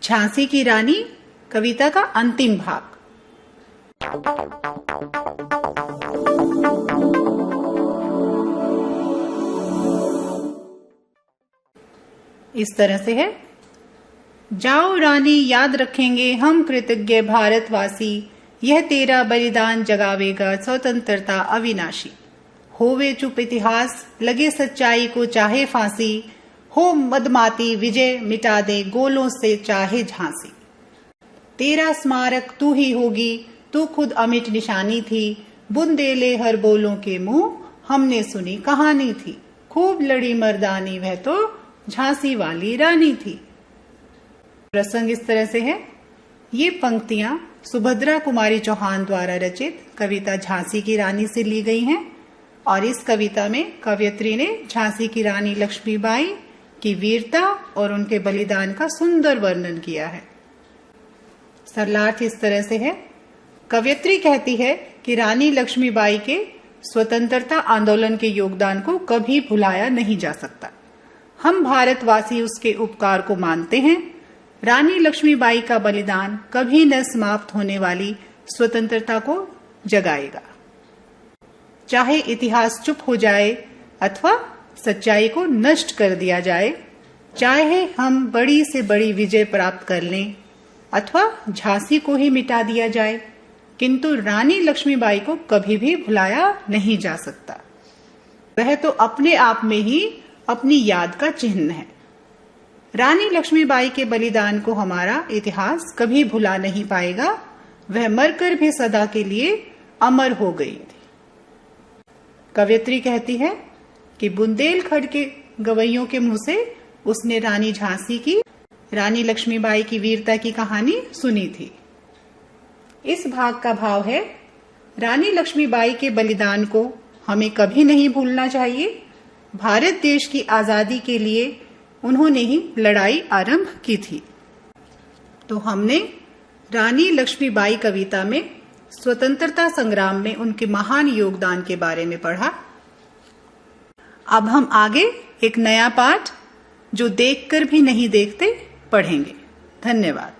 झांसी की रानी कविता का अंतिम भाग। इस तरह से है। जाओ रानी, याद रखेंगे हम कृतज्ञ भारतवासी, यह तेरा बलिदान जगावेगा स्वतंत्रता अविनाशी। होवे चुप इतिहास, लगे सच्चाई को चाहे फांसी, हो मदमाती विजय मिटा दे गोलों से चाहे झांसी। तेरा स्मारक तू ही होगी, तू खुद अमिट निशानी थी, बुंदेले हर बोलों के मुंह हमने सुनी कहानी थी। खूब लड़ी मर्दानी, वह तो झांसी वाली रानी थी। प्रसंग इस तरह से है। ये पंक्तियां सुभद्रा कुमारी चौहान द्वारा रचित कविता झांसी की रानी से ली गई हैं और इस कविता में कवयित्री ने झांसी की रानी लक्ष्मीबाई की वीरता और उनके बलिदान का सुंदर वर्णन किया है। सरलार्थ इस तरह से है। कवयित्री कहती है कि रानी लक्ष्मीबाई के स्वतंत्रता आंदोलन के योगदान को कभी भुलाया नहीं जा सकता। हम भारतवासी उसके उपकार को मानते हैं। रानी लक्ष्मीबाई का बलिदान कभी न समाप्त होने वाली स्वतंत्रता को जगाएगा। चाहे इतिहास चुप हो जाए अथवा सच्चाई को नष्ट कर दिया जाए, चाहे हम बड़ी से बड़ी विजय प्राप्त कर लें अथवा झांसी को ही मिटा दिया जाए, किंतु रानी लक्ष्मीबाई को कभी भी भुलाया नहीं जा सकता। वह तो अपने आप में ही अपनी याद का चिन्ह है। रानी लक्ष्मीबाई के बलिदान को हमारा इतिहास कभी भुला नहीं पाएगा। वह मरकर भी सदा के लिए अमर हो गई थी। कवयित्री कहती है कि बुंदेलखंड के गवैयों के मुंह से उसने रानी झांसी की, रानी लक्ष्मीबाई की वीरता की कहानी सुनी थी। इस भाग का भाव है, रानी लक्ष्मीबाई के बलिदान को हमें कभी नहीं भूलना चाहिए। भारत देश की आजादी के लिए उन्होंने ही लड़ाई आरंभ की थी। तो हमने रानी लक्ष्मीबाई कविता में स्वतंत्रता संग्राम में उनके महान योगदान के बारे में पढ़ा। अब हम आगे एक नया पाठ जो देखकर भी नहीं देखते पढ़ेंगे। धन्यवाद।